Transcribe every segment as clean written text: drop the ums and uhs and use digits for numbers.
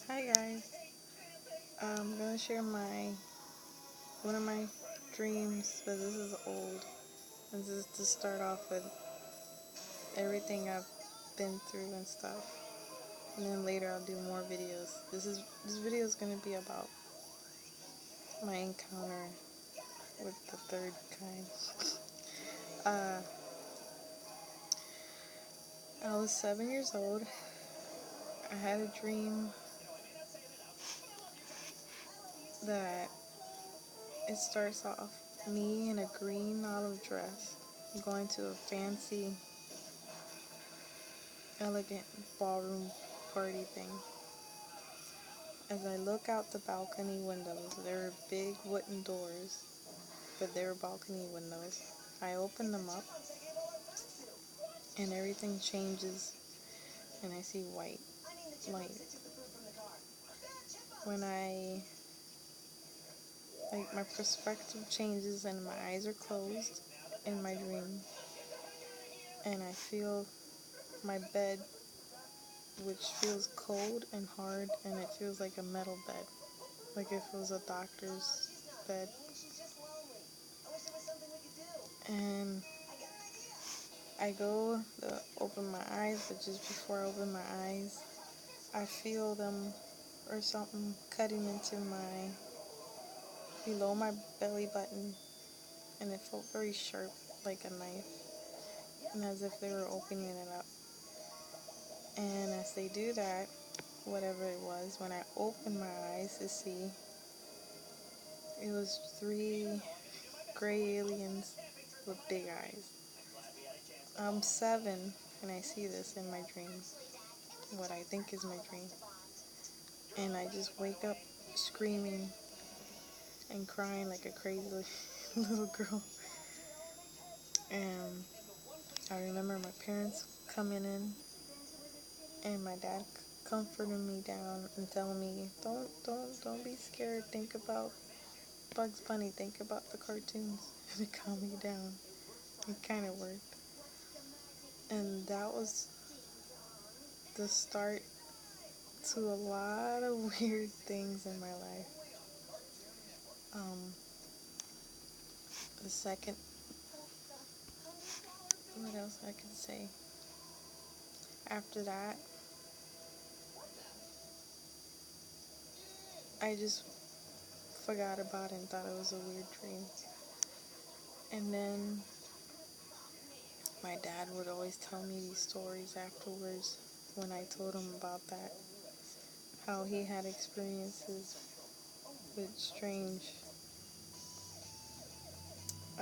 Hi guys, I'm gonna share one of my dreams, but this is old. This is to start off with everything I've been through and stuff, and then later I'll do more videos. This video is gonna be about my encounter with the third kind. Uh, I was 7 years old. I had a dream that it starts off me in a green olive dress going to a fancy elegant ballroom party thing. As I look out the balcony windows, there are big wooden doors, but they were balcony windows. I open them up, and everything changes, and I see white light. My perspective changes, and my eyes are closed in my dream, and I feel my bed, which feels cold and hard, and it feels like a metal bed, like if it was a doctor's bed. And I go to open my eyes, but just before I open my eyes, I feel them or something cutting into below my belly button, and it felt very sharp, like a knife, and as if they were opening it up. And as they do that, whatever it was, when I opened my eyes to see, it was 3 gray aliens with big eyes. I'm 7, and I see this in my dreams, what I think is my dream. And I just wake up screaming and crying like a crazy little girl. And I remember my parents coming in and my dad comforting me down and telling me, don't be scared. Think about Bugs Bunny. Think about the cartoons. And it calmed me down. It kind of worked. And that was the start to a lot of weird things in my life. The second, what else I could say? After that, I just forgot about it and thought it was a weird dream. And then my dad would always tell me these stories afterwards when I told him about that, how he had experiences with strange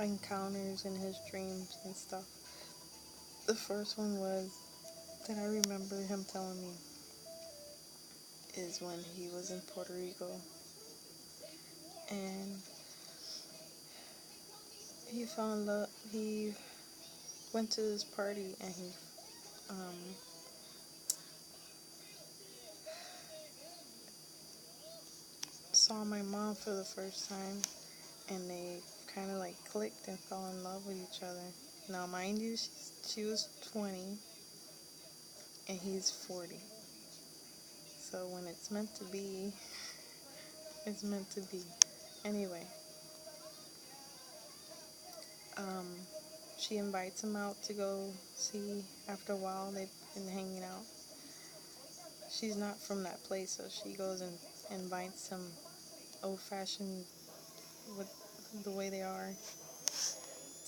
encounters in his dreams and stuff. The first one was that I remember him telling me is when he was in Puerto Rico and he fell in love. He went to this party and he saw my mom for the first time, and they kind of like clicked and fell in love with each other. Now, mind you, she was 20 and he's 40. So when it's meant to be, it's meant to be. Anyway, she invites him out to go see. After a while, they've been hanging out. She's not from that place, so she goes and invites him old-fashioned with the way they are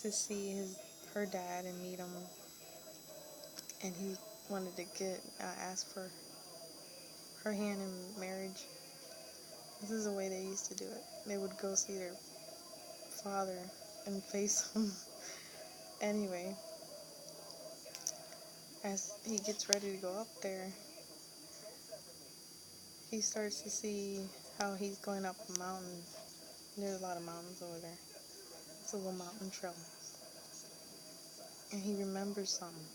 to see her dad and meet him. And he wanted to ask for her hand in marriage. This is the way they used to do it. They would go see their father and face him. Anyway, as he gets ready to go up there, he starts to see how he's going up a mountain. There's a lot of mountains over there. It's a little mountain trail. And he remembers something.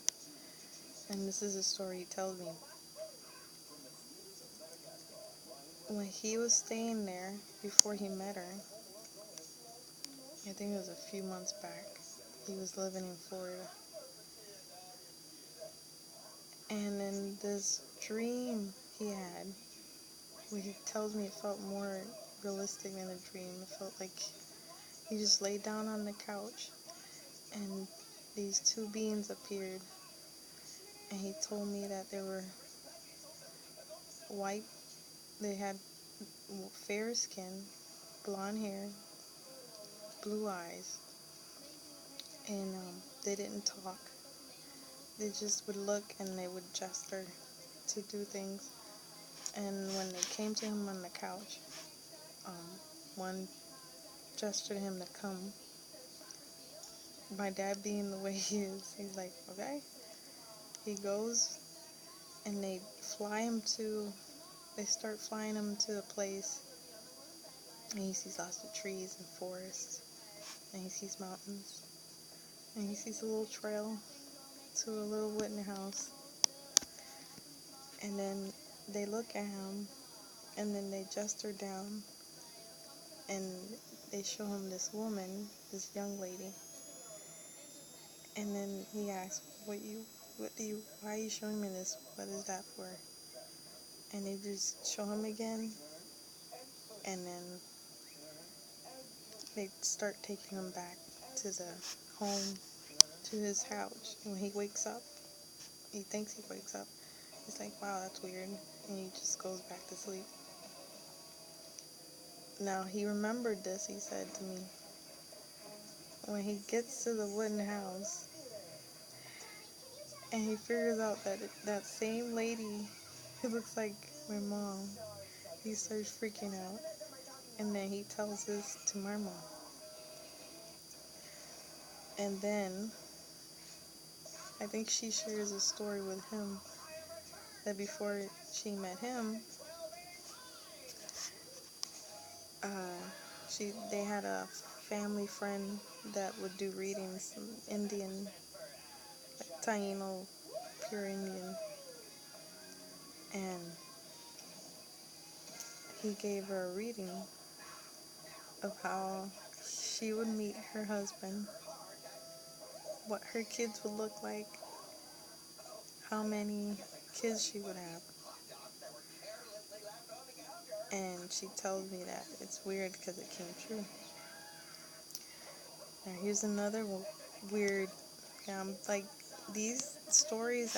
And this is a story he tells me. When he was staying there before he met her, I think it was a few months back, he was living in Florida. And in this dream he had, he tells me it felt more realistic than a dream. It felt like he just laid down on the couch and these two beings appeared, and he told me that they were white. They had fair skin, blonde hair, blue eyes, and they didn't talk. They just would look and they would gesture to do things. And when they came to him on the couch, one gestured him to come. My dad being the way he is, he's like, okay. He goes and they start flying him to a place, and he sees lots of trees and forests, and he sees mountains, and he sees a little trail to a little wooden house. And then they look at him, and then they gesture down, and they show him this woman, this young lady. And then he asks, why are you showing me this? What is that for? And they just show him again, and then they start taking him back to the home, to his house. And when he wakes up, he thinks he wakes up. He's like, wow, that's weird. And he just goes back to sleep. Now, he remembered this, he said to me. When he gets to the wooden house, and he figures out that that same lady who looks like my mom, he starts freaking out. And then he tells this to my mom. And then I think she shares a story with him that before she met him, they had a family friend that would do readings, some Indian, like Taino, pure Indian, and he gave her a reading of how she would meet her husband, what her kids would look like, how many kids she would have. And she tells me that it's weird because it came true. Now here's another weird, like these stories,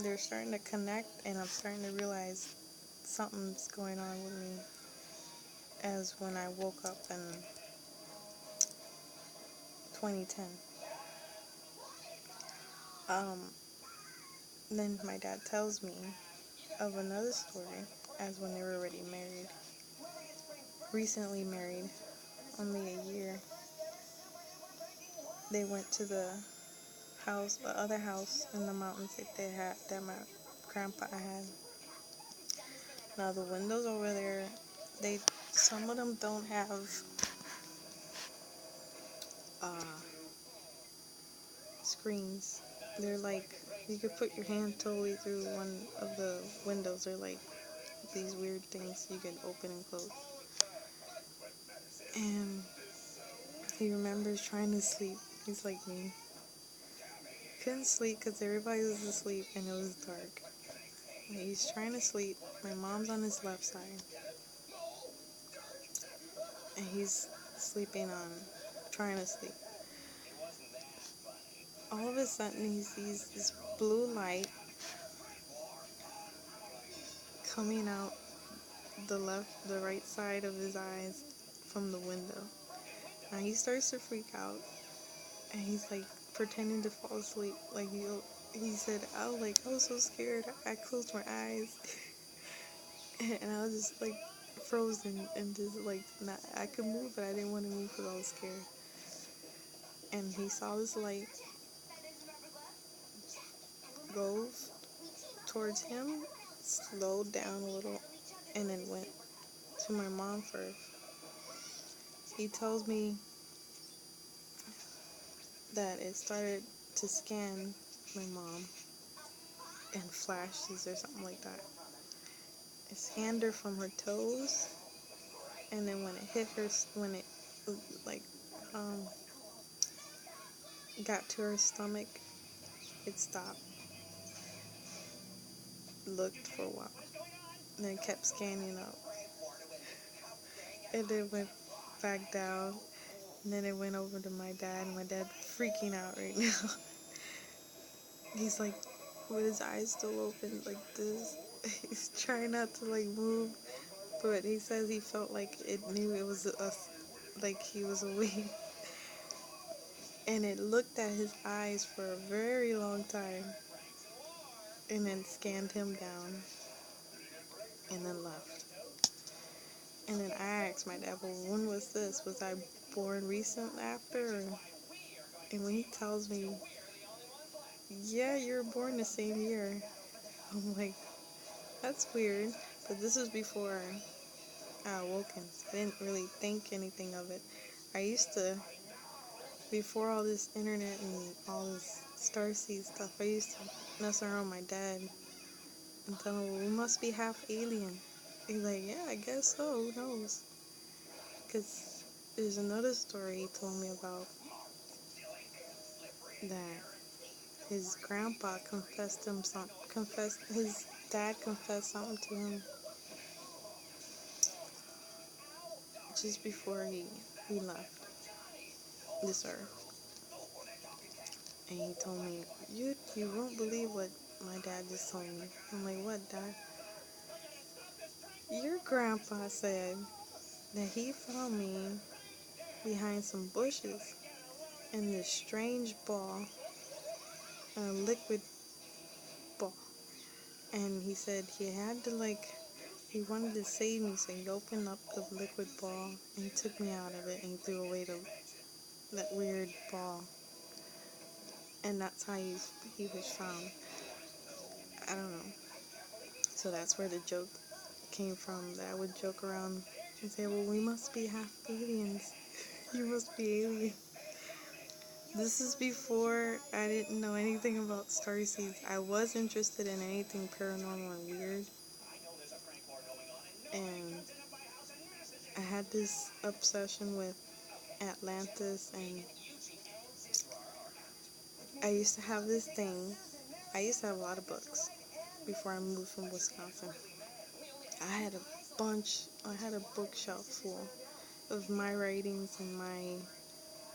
they're starting to connect, and I'm starting to realize something's going on with me. As when I woke up in 2010, then my dad tells me of another story, as when they were already married, recently married, only a year. They went to the other house in the mountains that my grandpa had. Now the windows over there, some of them don't have screens. They're like, you could put your hand totally through one of the windows. They're like these weird things you can open and close. And he remembers trying to sleep. He's like me. Couldn't sleep because everybody was asleep and it was dark. And he's trying to sleep. My mom's on his left side. And he's trying to sleep. All of a sudden he sees this blue light coming out the right side of his eyes from the window. Now he starts to freak out, and he's like pretending to fall asleep. Like he said, I was so scared. I closed my eyes, and I was just like frozen and just like I could move, but I didn't want to move because I was scared. And he saw this light go towards him, slowed down a little, and then went to my mom first. He tells me that it started to scan my mom in flashes or something like that. It scanned her from her toes, and then when it hit her, when it like got to her stomach, it stopped, looked for a while, and then kept scanning up And it went back down. And then it went over to my dad. And my dad freaking out right now. He's like, with his eyes still open like this. He's trying not to like move. But he says he felt like it knew it was like he was awake. And it looked at his eyes for a very long time. And then scanned him down. And then left. And then I asked my dad, well, when was this? Was I born recent after? And when he tells me, yeah, you were born the same year. I'm like, that's weird. But this was before I awoken. I didn't really think anything of it. I used to, before all this internet and all this starseed stuff, I used to mess around with my dad and tell him, well, we must be half alien. He's like, yeah, I guess so. Who knows? Because there's another story he told me about that his grandpa his dad confessed something to him just before he left this earth. And he told me, you won't believe what my dad just told me. I'm like, what, Dad? Your grandpa said that he found me behind some bushes in this strange ball, a liquid ball. And he said he wanted to save me, so he opened up the liquid ball and he took me out of it and he threw away that weird ball. And that's how he was found. I don't know. So that's where the joke came from, that I would joke around and say, well, we must be half aliens. You must be alien. This is before I didn't know anything about starseeds. I was interested in anything paranormal and weird. And I had this obsession with Atlantes, and I used to have this thing. I used to have a lot of books before I moved from Wisconsin. I had a bookshelf full of my writings and my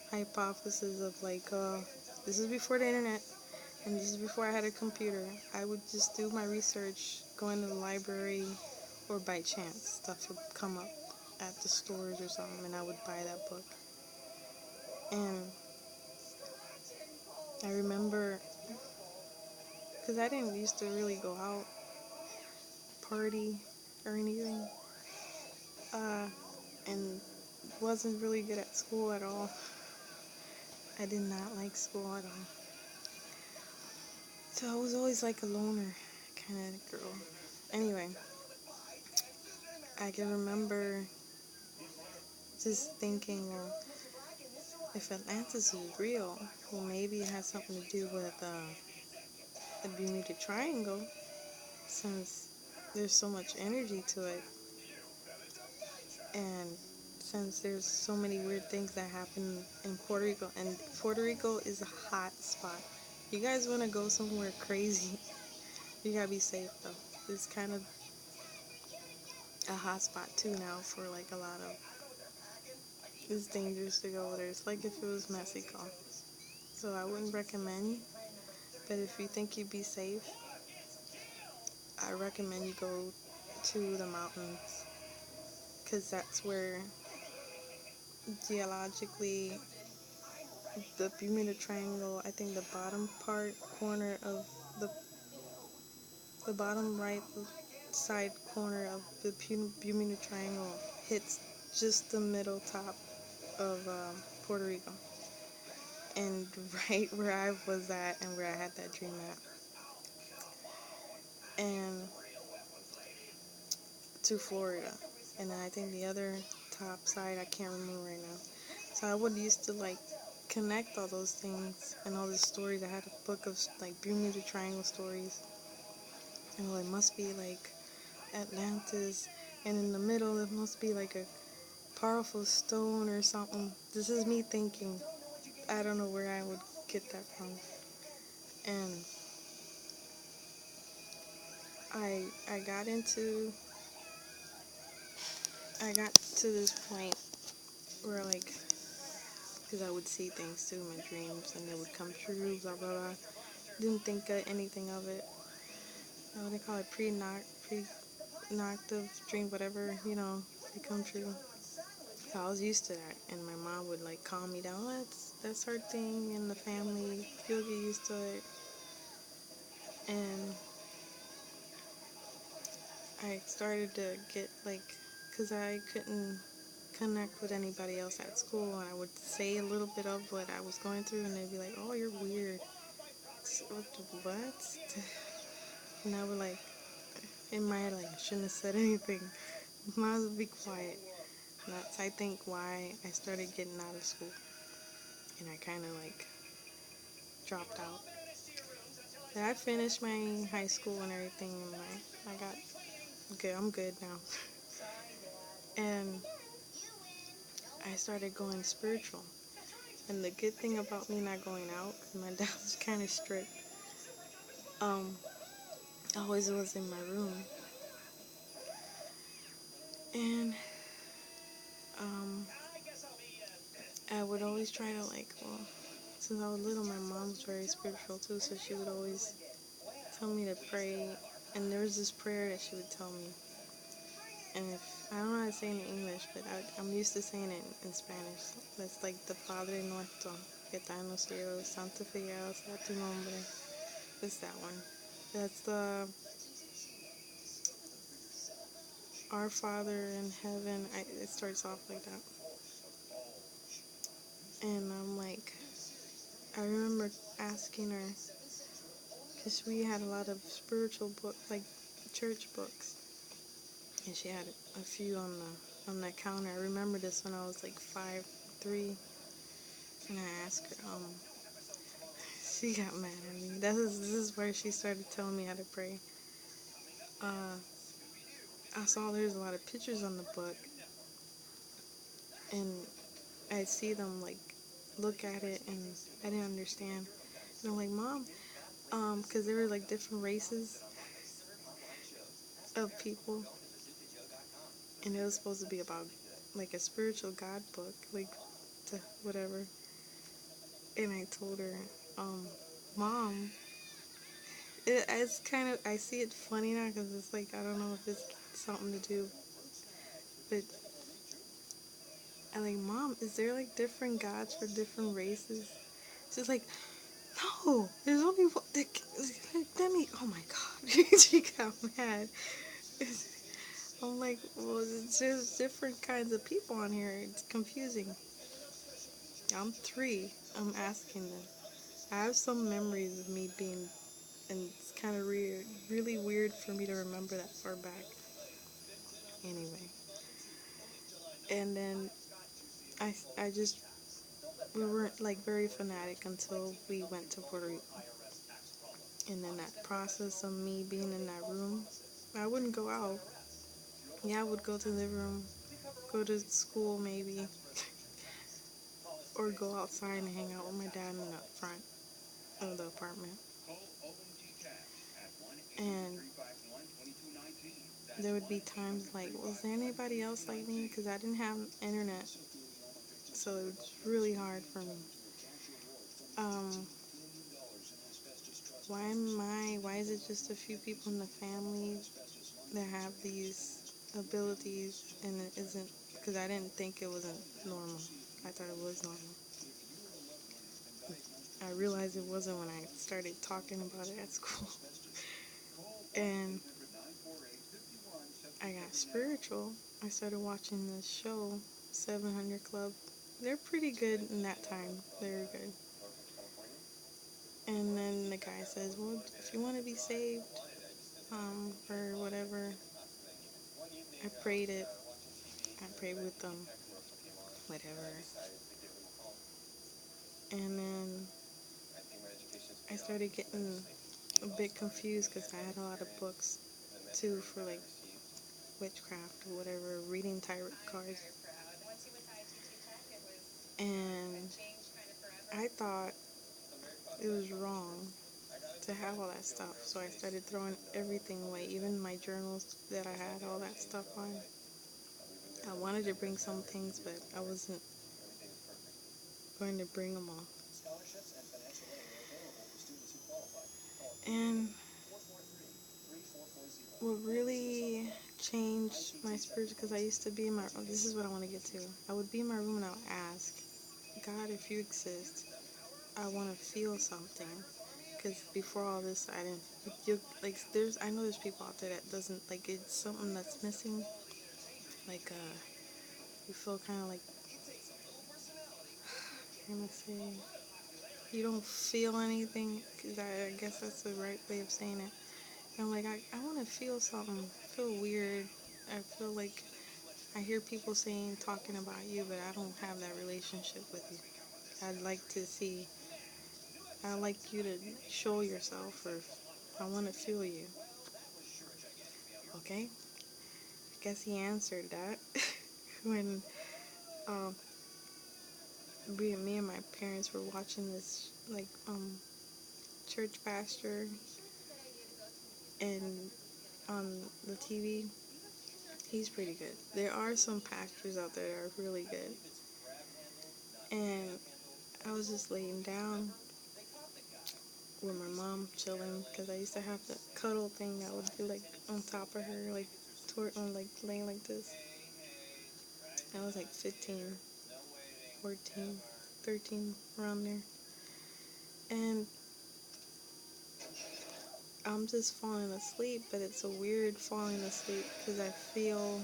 hypothesis of this is before the internet and this is before I had a computer. I would just do my research, go into the library, or by chance stuff would come up at the stores or something and I would buy that book. And I remember, because I didn't used to really go out, party, or anything, and wasn't really good at school at all. I did not like school at all. So I was always like a loner kind of girl. Anyway, I can remember just thinking, well, if Atlantis is real, well, maybe it has something to do with the Bermuda Triangle, since there's so much energy to it, and since there's so many weird things that happen in Puerto Rico, and Puerto Rico is a hot spot. You guys want to go somewhere crazy, you gotta be safe though. It's kind of a hot spot too now for like a lot of, it's dangerous to go there. It's like if it was Mexico. So I wouldn't recommend, but if you think you'd be safe, I recommend you go to the mountains, because that's where geologically the Bermuda Triangle, I think the bottom corner of the bottom right side corner of the Bermuda Triangle hits just the middle top of Puerto Rico. And right where I was at and where I had that dream at. And to Florida. And I think the other top side, I can't remember right now. So I would used to connect all those things and all the stories. I had a book of Bermuda Triangle stories. And it must be Atlantis. And in the middle, it must be a powerful stone or something. This is me thinking. I don't know where I would get that from. And I got into I got to this point where, like, because I would see things too in my dreams and they would come true, blah, blah, blah. Didn't think anything of it. What they call it, pre-noctive dream, whatever, they come true. So I was used to that, and my mom would, like, calm me down. Oh, that's her thing in the family. You'll get used to it. And I started to get, like, because I couldn't connect with anybody else at school, and I would say a little bit of what I was going through, and they'd be like, oh, you're weird. What? And I would, like, in my head, like, I shouldn't have said anything. Might as well be quiet. And that's, I think, why I started getting out of school. And I kind of, like, dropped out. But I finished my high school and everything, and I got good. I'm good now. And I started going spiritual. And the good thing about me not going out, because my dad was kind of strict, I always was in my room. And I would always try to, like, well, since I was little, my mom was very spiritual too, so she would always tell me to pray. And there was this prayer that she would tell me. And I don't know how to say it in English, but I'm used to saying it in Spanish. That's like the Padre Nuestro, que está en los cielos, santificado sea tu nombre. It's that one. That's the Our Father in heaven. It starts off like that. And I'm like, I remember asking her, because we had a lot of spiritual books, like church books, and she had a few on the counter. I remember this when I was like 5'3", and I asked her, she got mad at me. This is where she started telling me how to pray. I saw there's a lot of pictures on the book, and I see them, like, look at it, and I didn't understand. And I'm like, Mom, because there were, like, different races of people, and it was supposed to be about, like, a spiritual God book, like, whatever. And I told her, Mom, it's kind of, I see it funny now, because it's like, I don't know if it's something to do, but I'm like, Mom, is there, like, different gods for different races? She's like, no, there's only one. Let me, oh my God. She got mad. I'm like, well, it's just different kinds of people on here. It's confusing. I'm 3. I'm asking them. I have some memories of me being, and it's kind of weird, really weird for me to remember that far back. Anyway. And then I just, we weren't, like, very fanatic until we went to Puerto Rico. And then that process of me being in that room, I wouldn't go out. Yeah, I would go to the living room, go to school maybe, or go outside and hang out with my dad in the front of the apartment. And there would be times like, was there anybody else like me? Because I didn't have internet, so it was really hard for me. Why is it just a few people in the family that have these abilities, and it isn't, because I didn't think it wasn't normal. I thought it was normal. I realized it wasn't when I started talking about it at school. And I got spiritual. I started watching this show, 700 Club. They're pretty good in that time. They were good. And then the guy says, well, if you want to be saved, or whatever, I prayed it. I prayed with them, whatever. And then I started getting a bit confused because I had a lot of books, too, for, like, witchcraft or whatever, reading tarot cards. And I thought it was wrong to have all that stuff, so I started throwing everything away, even my journals that I had all that stuff on. I wanted to bring some things, but I wasn't going to bring them all. And what really changed my spiritual, because I used to be in my, this is what I want to get to. I would be in my room and I would ask, God, if you exist, I want to feel something. Because before all this, I didn't, like, I know there's people out there that doesn't, like, it's something that's missing. Like, you feel kind of like, I'm going to say, you don't feel anything, because I guess that's the right way of saying it. And I'm like, I want to feel something. I feel weird. I feel like I hear people talking about you, but I don't have that relationship with you. I'd like to see, I'd like you to show yourself, or I want to feel you. Okay? I guess he answered that when me and my parents were watching this, like, church pastor and on the TV. He's pretty good. There are some pastors out there that are really good. And I was just laying down with my mom chilling, because I used to have the cuddle thing that would be like on top of her, like like laying like this. I was like 15, 14, 13, around there. And I'm just falling asleep, but it's a weird falling asleep because I feel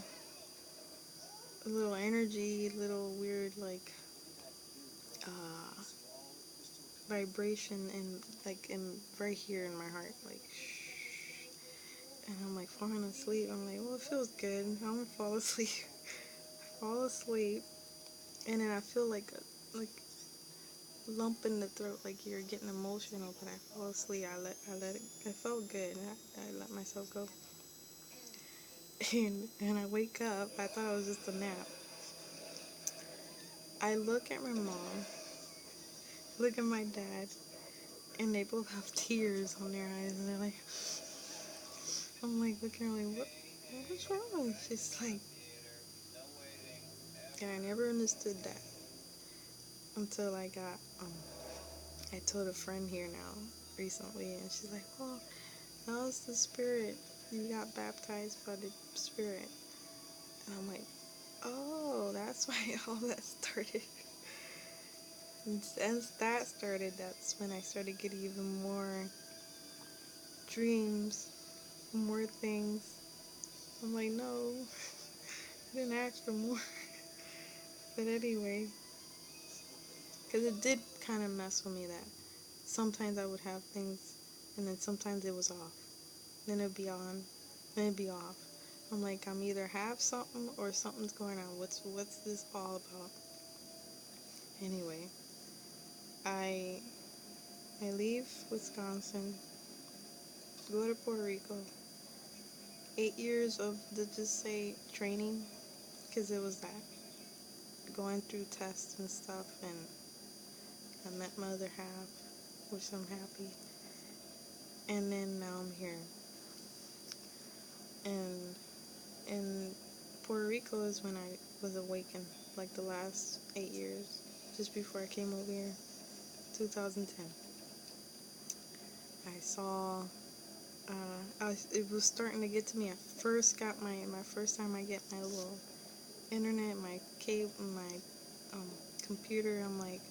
a little energy, little weird, like, vibration, and like right here in my heart, like shh. And I'm like falling asleep. I'm like, well, it feels good. I'm gonna fall asleep. Fall asleep, and then I feel like a lump in the throat, like you're getting emotional. But I fall asleep. I let it. It felt good. And I let myself go. And I wake up. I thought it was just a nap. I look at my mom, look at my dad, and they both have tears on their eyes, and they're like, I'm like looking at her like, what's wrong? She's like, and I never understood that until I told a friend here now recently, and she's like, well, that was the spirit. You got baptized by the spirit. And I'm like, oh, that's why all that started. And since that started, that's when I started getting even more dreams, more things. I'm like, no, I didn't ask for more. But anyway, because it did kind of mess with me that sometimes I would have things, and then sometimes it was off. Then it'd be on, then it'd be off. I'm like, I'm either have something or something's going on. What's this all about? Anyway, I leave Wisconsin, go to Puerto Rico. 8 years of just say training, because it was that, going through tests and stuff, and I met my other half, which I'm happy. And then now I'm here. And in Puerto Rico is when I was awakened, like the last 8 years, just before I came over here, 2010. I saw, it was starting to get to me. I first got my first time I get my little internet, my cable, my computer. I'm like,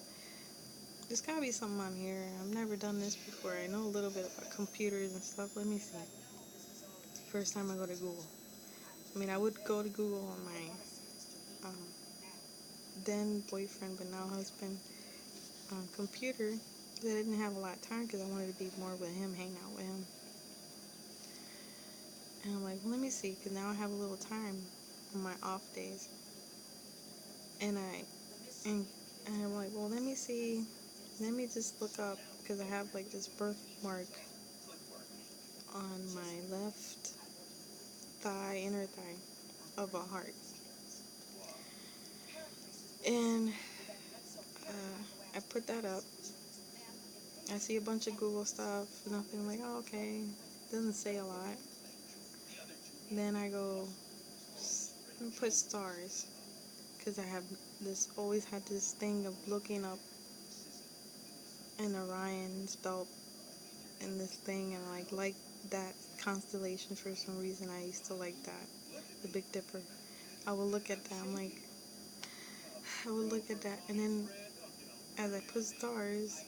there's gotta be something on here. I've never done this before. I know a little bit about computers and stuff. Let me see. First time I go to Google. I mean, I would go to Google on my then boyfriend, but now husband, computer. I didn't have a lot of time because I wanted to be more with him, hang out with him. And I'm like, well, let me see, because now I have a little time on my off days. And and I'm like, well, let me see. Let me just look up, because I have like this birthmark on my left thigh, inner thigh, of a heart. And I put that up. I see a bunch of Google stuff, nothing. I'm like, oh, okay. Doesn't say a lot. Then I go, put stars, because I have always had this thing of looking up in Orion's belt and this thing, and like that constellation for some reason. I used to like that, the Big Dipper. I would look at that. I would look at that, and then as I put stars,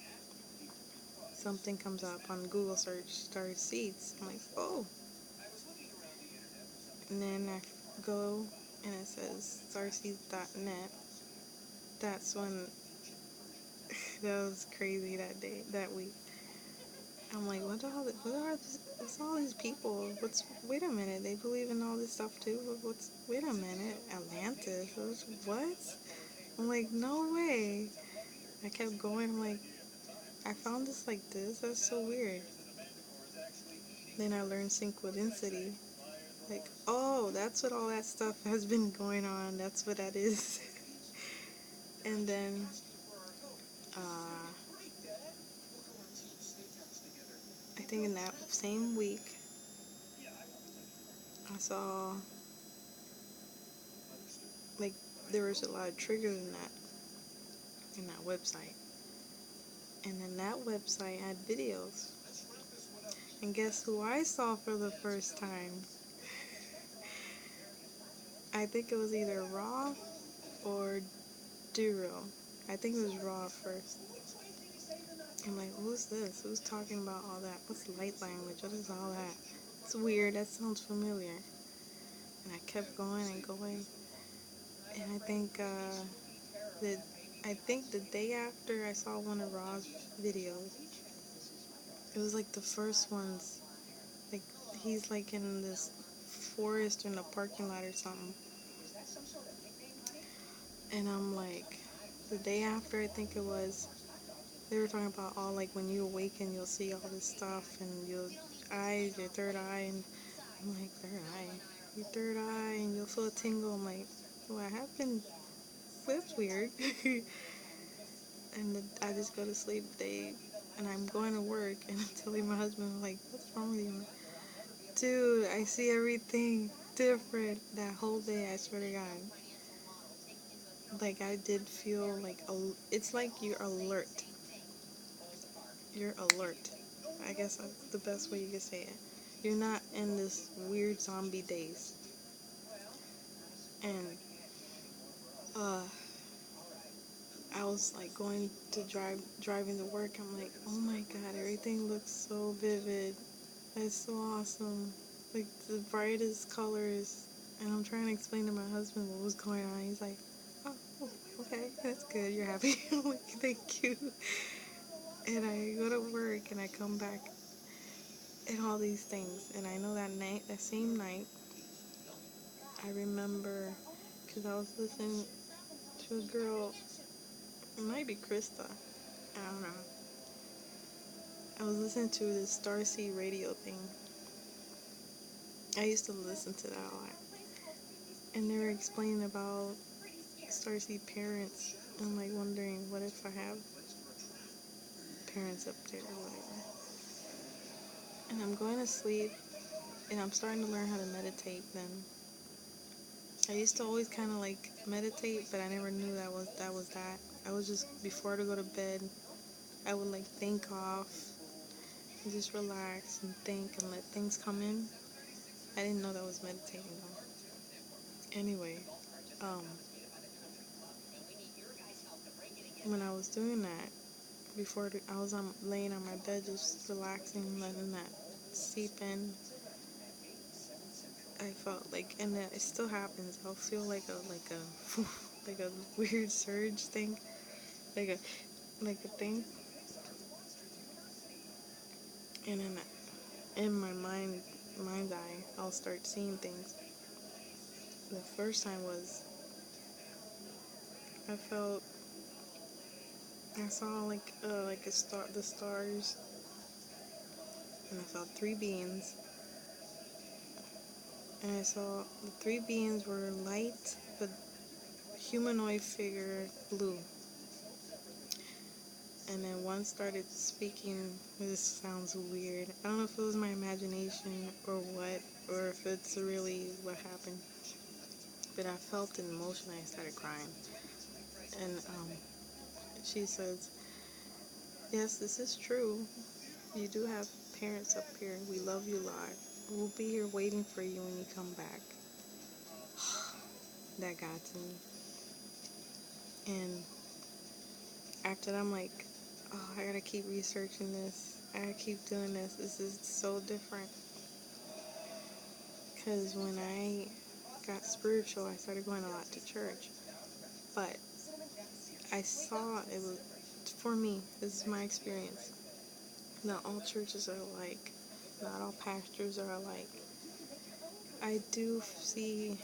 something comes up on Google search, star seeds. I'm like, oh. And then I go and it says starseed.net. That's when that was crazy that day, that week. I'm like, what's all these people? Wait a minute, they believe in all this stuff too? Wait a minute, Atlantes? What? I'm like, no way. I kept going, I'm like, I found this like this, that's so weird. Then I learned synchronicity. Like, oh, that's what all that stuff has been going on. That's what that is. And then, I think in that same week, I saw, like, there was a lot of triggers in that website. And then that website had videos. And guess who I saw for the first time? I think it was either Raw or Duro. I think it was Raw first. I'm like, who's this? Who's talking about all that? What's light language? What is all that? It's weird. That sounds familiar. And I kept going and going. And I think the day after I saw one of Raw's videos, it was like the first ones. Like, he's like in this forest or in a parking lot or something. And I'm like, the day after, I think it was, they were talking about all, like, when you awaken, you'll see all this stuff, and your third eye, and I'm like, third eye? Your third eye, and you'll feel a tingle. I'm like, what happened? That's weird. And I just go to sleep, and I'm going to work, and I'm telling my husband, like, what's wrong with you? Dude, I see everything different that whole day, I swear to God. Like, I did feel like, it's like you're alert. You're alert. I guess that's the best way you could say it. You're not in this weird zombie daze. And, I was like going to driving to work. I'm like, oh my God, everything looks so vivid. It's so awesome. Like the brightest colors. And I'm trying to explain to my husband what was going on. He's like, oh, okay, that's good. You're happy. I'm like, thank you. And I go to work and I come back and all these things. And I know that same night, I remember, because I was listening to a girl, it might be Krista. I don't know. I was listening to this starseed radio thing. I used to listen to that a lot. And they were explaining about starseed parents. I'm like wondering, what if I have parents up there or whatever. And I'm going to sleep, and I'm starting to learn how to meditate then. I used to always kind of like meditate, but I never knew that was that. I was just, before to go to bed, I would like think off and just relax and think and let things come in. I didn't know that was meditating though. Anyway, when I was doing that, I was laying on my bed just relaxing, letting that seep in. I felt like, and it still happens. I'll feel like a like a weird surge thing, like a thing, and then in my mind's eye, I'll start seeing things. The first time was, I saw like the stars, and I saw three beings, and I saw the three beings were light, but humanoid figure blue. And then one started speaking. This sounds weird. I don't know if it was my imagination or what, or if it's really what happened. but I felt an emotion. I started crying. And she says, yes, this is true. You do have parents up here. We love you a lot. We'll be here waiting for you when you come back. That got to me. And after that, I'm like, oh, I gotta keep researching this. I gotta keep doing this. This is so different. Because when I got spiritual, I started going a lot to church. But I saw it was, for me, this is my experience. Not all churches are alike. Not all pastors are alike. I do see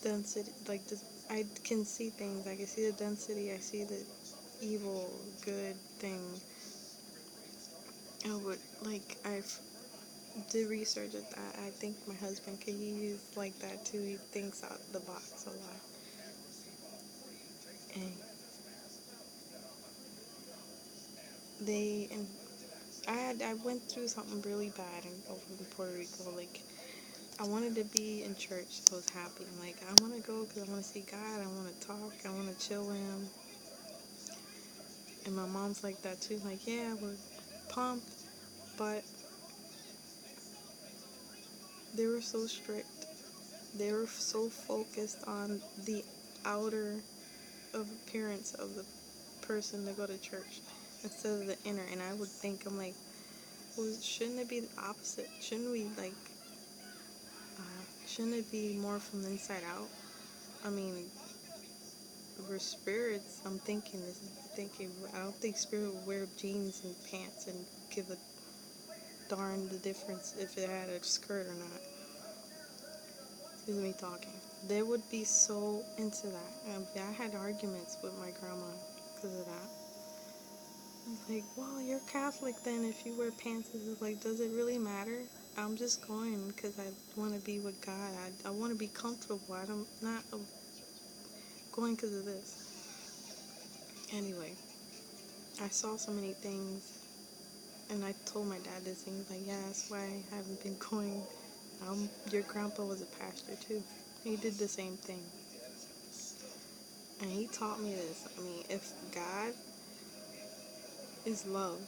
density, like this, I can see things. I can see the density. I see the evil, good thing. I would I did research at that. I think my husband, he's like that too. He thinks out the box a lot. And and I went through something really bad over in Puerto Rico. Like, I wanted to be in church. I was happy. I'm like, I want to go because I want to see God. I want to talk. I want to chill with Him. And my mom's like that too. Like, yeah, we're pumped. But they were so strict. They were so focused on the outer appearance of the person to go to church instead of the inner. And I would think, I'm like, well, shouldn't it be the opposite? Shouldn't it be more from the inside out? I mean, we're spirits. I don't think spirit would wear jeans and pants and give a darn the difference if it had a skirt or not. This is me talking. They would be so into that. I had arguments with my grandma because of that. I was like, well, you're Catholic then if you wear pants. It's like, does it really matter? I'm just going because I want to be with God. I want to be comfortable. I'm not going because of this. Anyway, I saw so many things, and I told my dad this thing. He's like, yeah, that's why I haven't been going. Your grandpa was a pastor too. He did the same thing. And he taught me this. I mean, if God is love,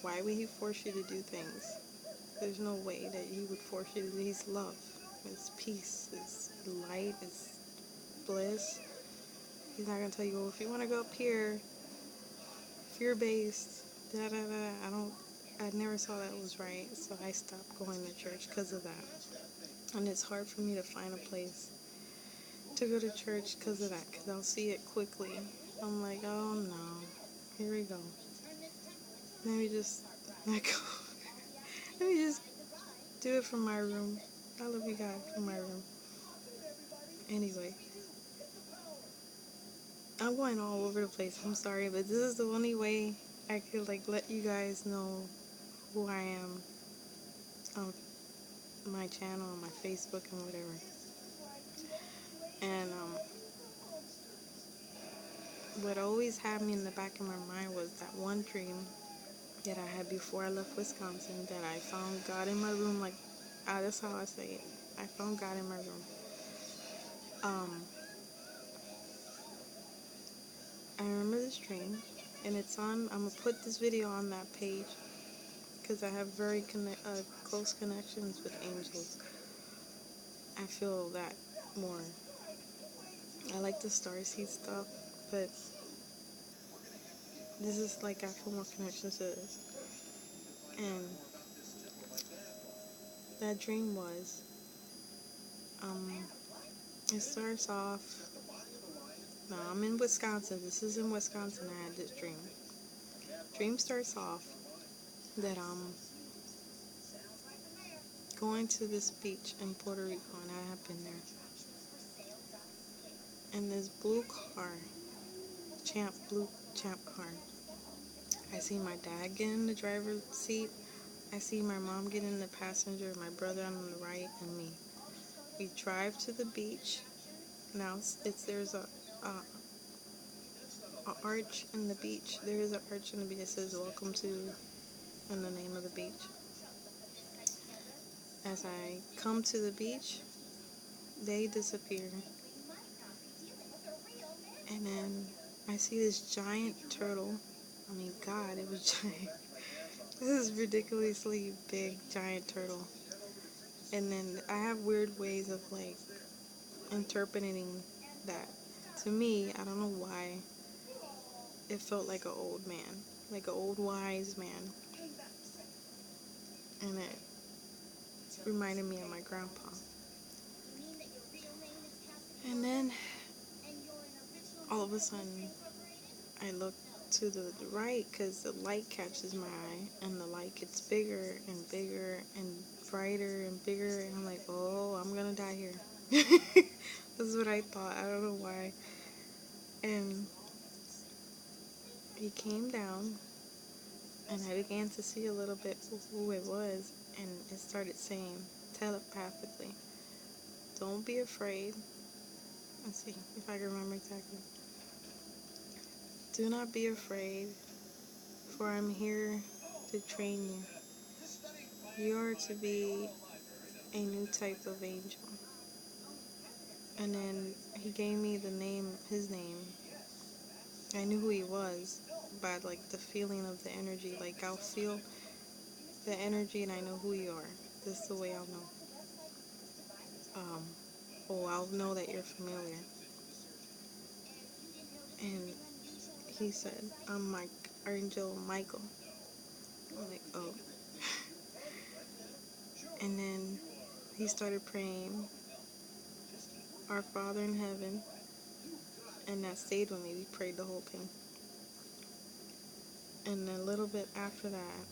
why would He force you to do things? There's no way that He would force you to do. He's love. It's peace. It's light. It's bliss. He's not going to tell you, well, if you want to go up here, fear-based, da-da-da. I never saw that was right, so I stopped going to church because of that. And it's hard for me to find a place to go to church because of that, because I'll see it quickly. I'm like, oh no, here we go. Let me just let go. Let me just do it from my room. I love you, God, from my room. Anyway, I'm going all over the place. I'm sorry, but this is the only way I could let you guys know who I am on my channel, on my Facebook, and whatever. And what always had me in the back of my mind was that one dream that I had before I left Wisconsin, that I found God in my room. That's how I say it. I found God in my room. I remember this dream, and it's on. I'm gonna put this video on that page because I have very close connections with angels. I feel that more. I like the starseed stuff, but this is I feel more connections to this. And that dream was, it starts off. Now I'm in Wisconsin. This is in Wisconsin. I had this dream. Dream starts off that I'm going to this beach in Puerto Rico, and I have been there. And this blue car, blue champ car. I see my dad get in the driver's seat. I see my mom get in the passenger, my brother on the right, and me. We drive to the beach. Now there's a arch in the beach. There is an arch in the beach that says "Welcome to," in the name of the beach. As I come to the beach, they disappear. And then I see this giant turtle. I mean, God, it was giant. This is ridiculously big, giant turtle. And then I have weird ways of like interpreting that. To me, I don't know why, it felt like an old man, like an old wise man. And it reminded me of my grandpa. And then all of a sudden, I look to the right because the light catches my eye, and the light gets bigger and bigger and brighter and bigger, and I'm like, oh, I'm gonna die here. This is what I thought. I don't know why. And he came down, and I began to see a little bit who it was, and it started saying telepathically, don't be afraid. Let's see if I can remember exactly. Do not be afraid, for I'm here to train you. You are to be a new type of angel. And then he gave me the name, his name. I knew who he was by like the feeling of the energy. Like I'll feel the energy and I know who you are. This is the way I'll know. I'll know that you're familiar. And he said, I'm Angel Michael. I'm like, oh. And then he started praying, Our Father in Heaven, and that stayed with me. We prayed the whole thing. And a little bit after that,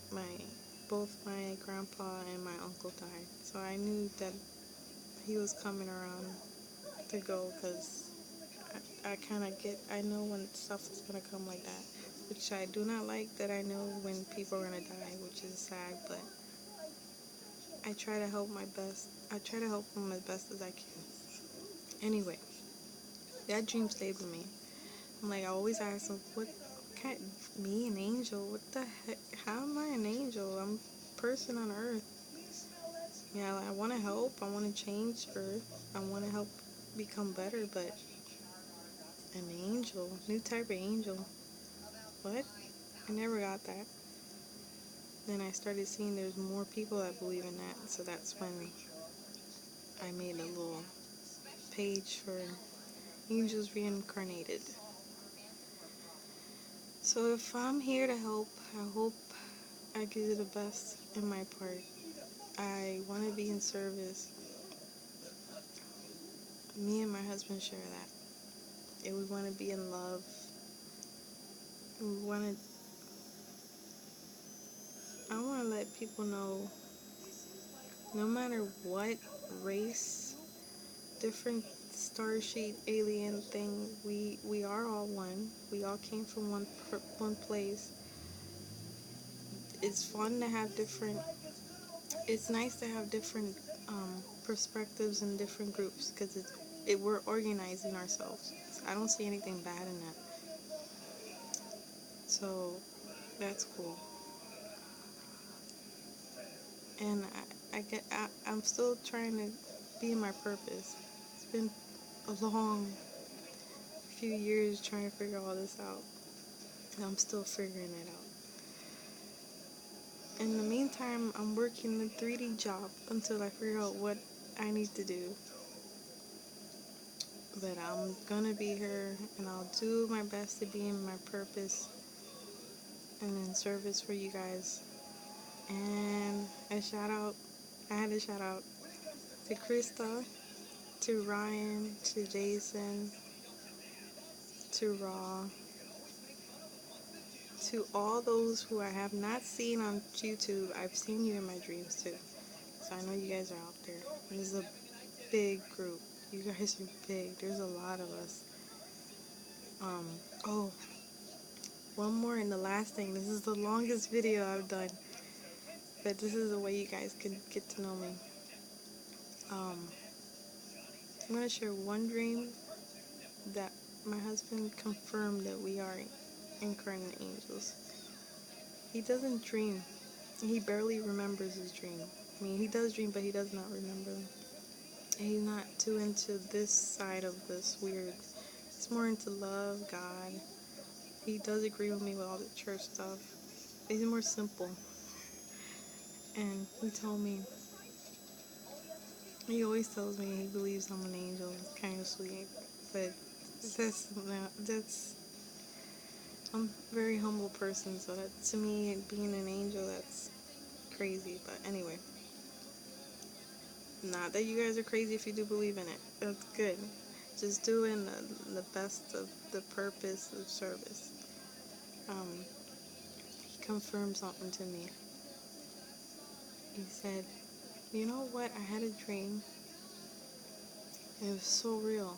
both my grandpa and my uncle died. So I knew that he was coming around to go, because I know when stuff is going to come like that, which I do not like, that I know when people are going to die, which is sad, but I try to help my best. I try to help them as best as I can. Anyway, that dream stayed with me. I'm like, I always ask them, what kind, me, an angel? What the heck? How am I an angel? I'm a person on earth. Yeah, I want to help. I want to change earth. I want to help become better, but an angel, new type of angel. What? I never got that. Then I started seeing there's more people that believe in that, so that's when I made a little page for angels reincarnated. So if I'm here to help, I hope I give the best in my part. I want to be in service. Me and my husband share that. And we want to be in love. I want to let people know, no matter what race, different starseed alien thing, we are all one. We all came from one place. It's fun to have it's nice to have different perspectives and different groups, because we're organizing ourselves. I don't see anything bad in that. So that's cool. And I'm still trying to be in my purpose. It's been a long few years trying to figure all this out, and I'm still figuring it out. In the meantime, I'm working a 3D job until I figure out what I need to do. But I'm gonna be here, and I'll do my best to be in my purpose and in service for you guys. And I had a shout out to Krista, to Ryan, to Jason, to Raw, to all those who I have not seen on YouTube. I've seen you in my dreams too. So I know you guys are out there. This is a big group. You guys are big. There's a lot of us. Oh, one more and the last thing. This is the longest video I've done, but this is the way you guys can get to know me. I'm going to share one dream that my husband confirmed that we are incarnate angels. He doesn't dream. He barely remembers his dream. I mean, he does dream, but he does not remember. And he's not too into this side of this weird. He's more into love, God. He does agree with me with all the church stuff. He's more simple. And he told me, he always tells me he believes I'm an angel. It's kind of sweet. But that's I'm a very humble person, so that to me, being an angel, that's crazy. But anyway, not that you guys are crazy if you do believe in it. That's good. Just doing the best of the purpose of service. He confirmed something to me. He said, you know what? I had a dream. It was so real.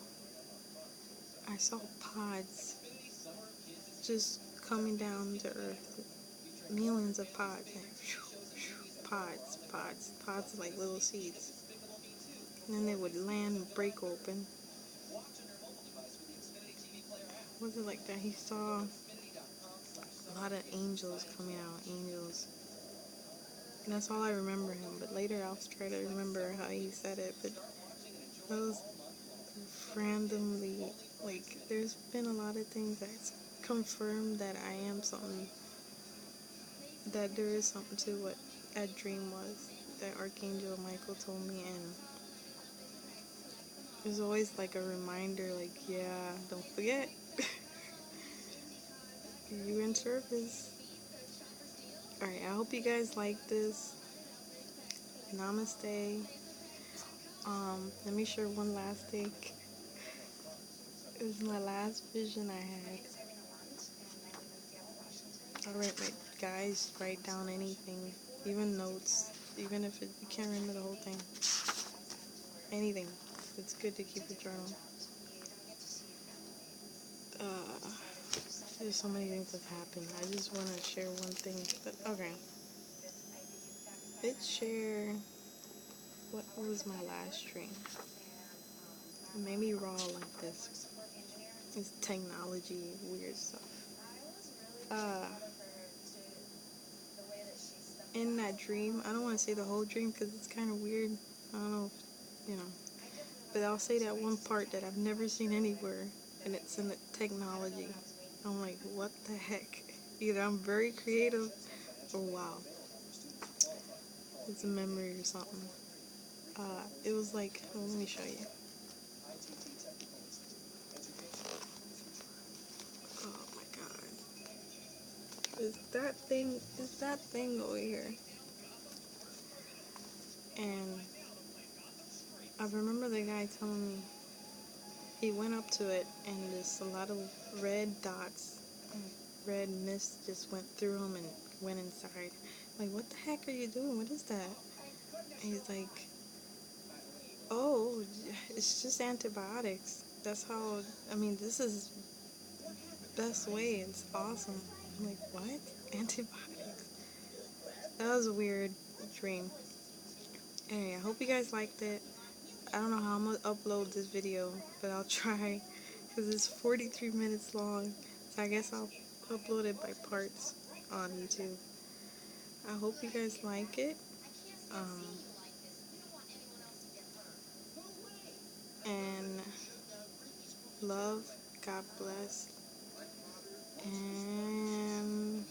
I saw pods just coming down to earth. Millions of pods. Pods like little seeds. And then they would land and break open. Was it like that? He saw a lot of angels coming out. Angels. And that's all I remember him. But later I'll try to remember how he said it. But those randomly, like, there's been a lot of things that's confirmed that I am something, that there is something to what that dream was, that Archangel Michael told me. And there's always like a reminder, like, yeah, don't forget, you in service. Alright, I hope you guys like this. Namaste. Let me share one last thing. It was my last vision I had. Write down anything, even notes, even if you can't remember the whole thing. Anything. It's good to keep a journal. There's so many things that happened. I just want to share one thing. But okay. Let's share what was my last dream. It made me raw like this. It's technology, weird stuff. In that dream, I don't want to say the whole dream because it's kind of weird. I don't know, but I'll say that one part that I've never seen anywhere, and it's in the technology. I'm like, what the heck? Either I'm very creative, or wow, it's a memory or something. It was like, well, let me show you. Oh my god. It's that thing over here. And I remember the guy telling me, he went up to it and there's a lot of red dots, red mist just went through him and went inside. I'm like, what the heck are you doing? What is that? And he's like, oh, it's just antibiotics. That's how, this is best way. It's awesome. I'm like, what? Antibiotics? That was a weird dream. Anyway, I hope you guys liked it. I don't know how I'm going to upload this video, but I'll try because it's 43 minutes long. So I guess I'll upload it by parts on YouTube. I hope you guys like it. And love, God bless, and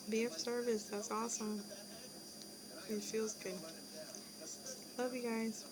be of service. That's awesome. It feels good. Love you guys.